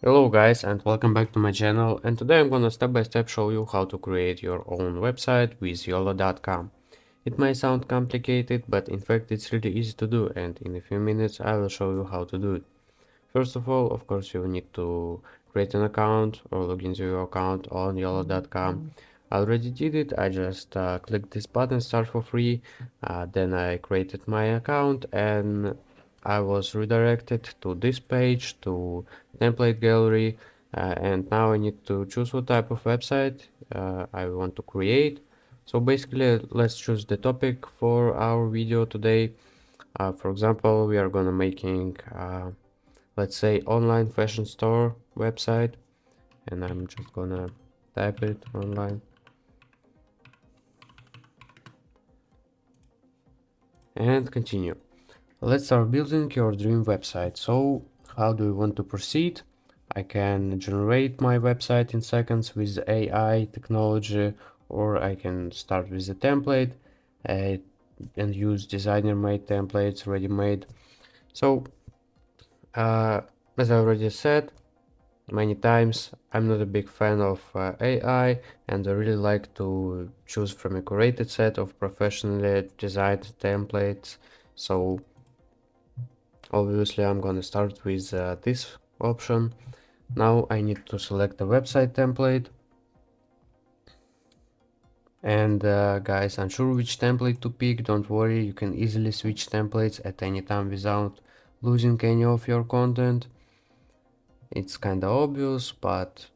Hello guys and welcome back to my channel, and today I'm gonna step by step show you how to create your own website with Yola.com. It may sound complicated, but in fact it's really easy to do, and in a few minutes I will show you how to do it. First of all, of course, you need to create an account or log into your account on Yola.com. I already did it. I just clicked this button, start for free. Then I created my account and I was redirected to this page, to template gallery. And now I need to choose what type of website I want to create. So basically, let's choose the topic for our video today. For example, we are gonna making let's say online fashion store website, and I'm just gonna type it online and continue. Let's start building your dream website. So how do you want to proceed? I can generate my website in seconds with AI technology, or I can start with a template uh, and use designer made templates ready made. So as I already said many times, I'm not a big fan of AI, and I really like to choose from a curated set of professionally designed templates. So obviously I'm gonna start with this option. Now I need to select a website template, and guys, unsure which template to pick, don't worry, you can easily switch templates at any time without losing any of your content. It's kinda obvious, but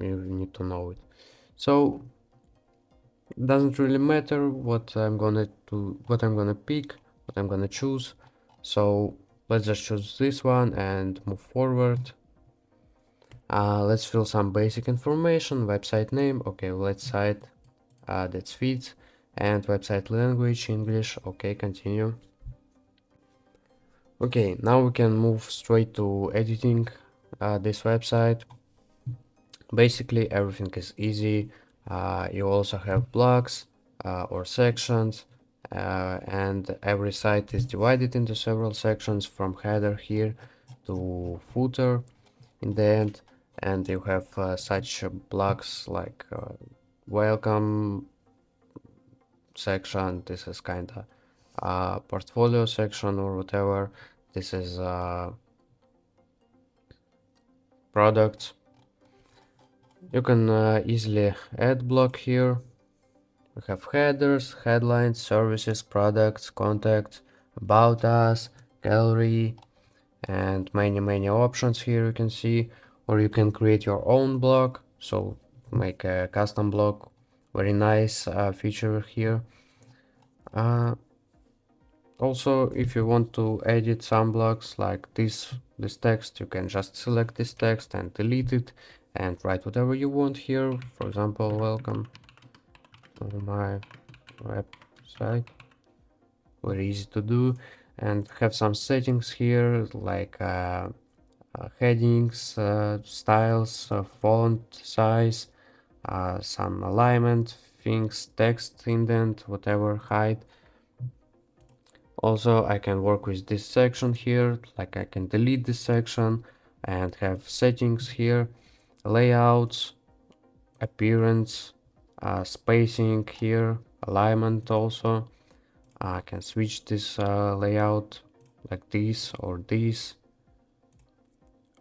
you need to know it. So doesn't really matter what I'm gonna do, what I'm gonna pick, what I'm gonna choose. So let's just choose this one and move forward. Let's fill some basic information. Website name, okay, website that fits, and website language English. Okay, continue. Okay, now we can move straight to editing this website. Basically everything is easy. You also have blocks or sections, and every site is divided into several sections, from header here to footer in the end. And you have such blocks like welcome section. This is kind of portfolio section or whatever. This is products. You can easily add block here. We have headers, headlines, services, products, contacts, about us, gallery, and many options here you can see. Or you can create your own blog, so make a custom blog. Very nice feature here. Also, if you want to edit some blocks like this text, you can just select this text and delete it and write whatever you want here. For example, welcome to my website. Very easy to do, and have some settings here like headings, styles, font size, some alignment things, text indent, whatever, height. Also I can work with this section here, like I can delete this section and have settings here, layouts, appearance, spacing here, alignment also. I can switch this layout like this or this,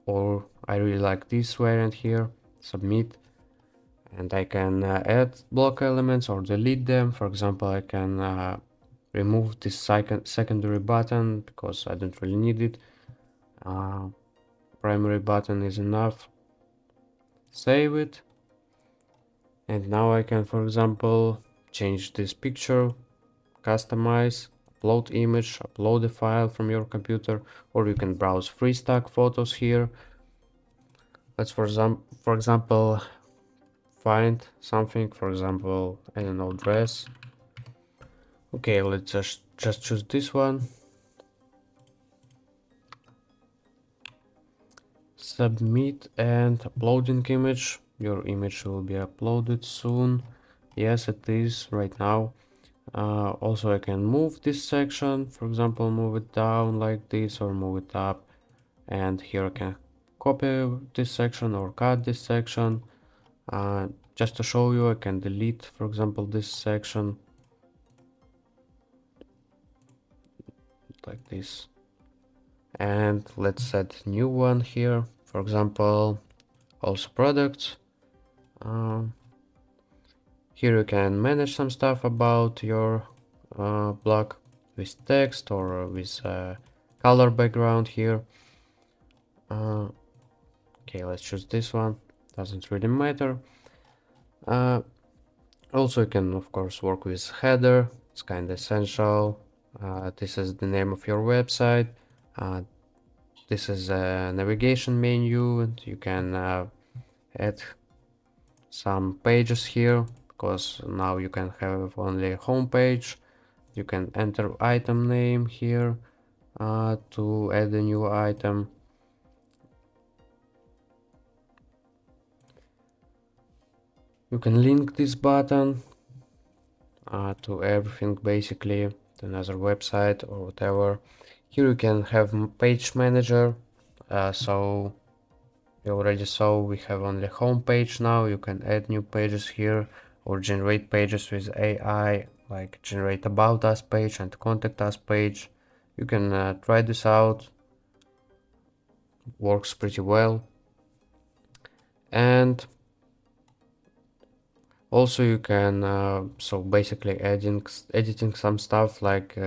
or I really like this variant here, submit. And I can add block elements or delete them. For example, I can remove this secondary button because I don't really need it. Primary button is enough. Save it. And now I can, for example, change this picture, customize, upload image, upload a file from your computer, or you can browse free stock photos here. Let's for example find something, for example, I don't know, dress. Okay, let's just choose this one. Submit and uploading image. Your image will be uploaded soon. Yes, it is right now. Also I can move this section, for example, move it down like this or move it up, and here I can copy this section or cut this section. Just to show you, I can delete, for example, this section like this. And let's add new one here. For example, also products. Here you can manage some stuff about your blog with text or with color background here. Okay, let's choose this one. Doesn't really matter. Also, you can of course work with header. It's kind of essential. This is the name of your website. This is a navigation menu, and you can add some pages here, because now you can have only a home page. You can enter item name here to add a new item. You can link this button to everything, basically to another website or whatever. Here you can have page manager. So we already saw we have only home page now. You can add new pages here or generate pages with AI, like generate about us page and contact us page. You can try this out. Works pretty well. And also you can so basically editing some stuff, like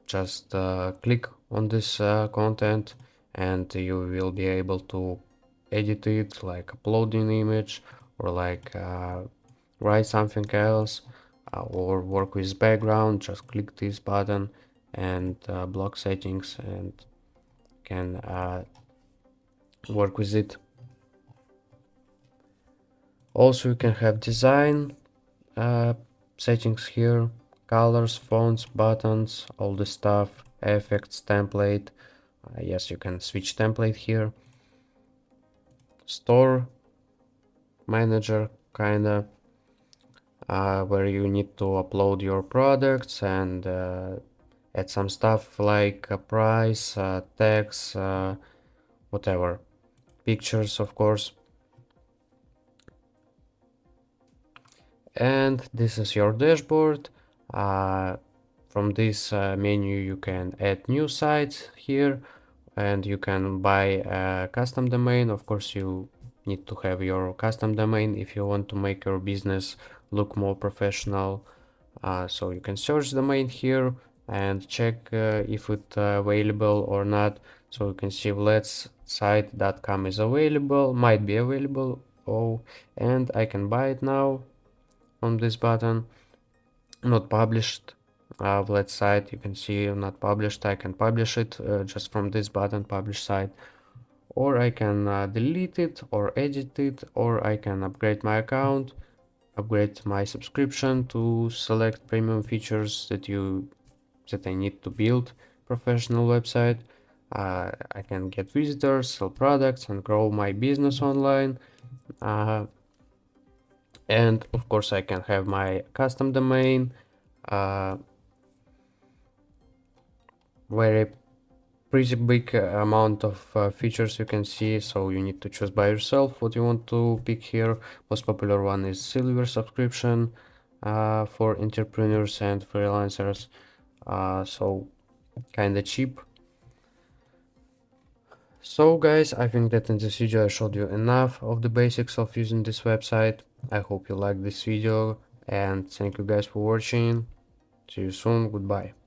just click on this content and you will be able to edit it, like upload an image or like write something else or work with background. Just click this button and block settings and can work with it. Also you can have design settings here, colors, fonts, buttons, all the stuff, effects, template. Yes, you can switch template here. Store manager, kinda, where you need to upload your products and add some stuff like a price, tags, whatever, pictures, of course. And this is your dashboard. From this menu you can add new sites here, and you can buy a custom domain. Of course you need to have your custom domain if you want to make your business look more professional. So you can search domain here and check if it's available or not. So you can see let's site.com is available, might be available. Oh, and I can buy it now on this button. Not published. Let's site, you can see not published. I can publish it just from this button, publish site, or I can delete it or edit it, or I can upgrade my account, upgrade my subscription to select premium features that I need to build professional website. I can get visitors, sell products, and grow my business online. And of course I can have my custom domain. Very pretty big amount of features you can see, so you need to choose by yourself what you want to pick here. Most popular one is silver subscription for entrepreneurs and freelancers, so kind of cheap. So guys, I think that in this video I showed you enough of the basics of using this website. I hope you liked this video and thank you guys for watching. See you soon. Goodbye.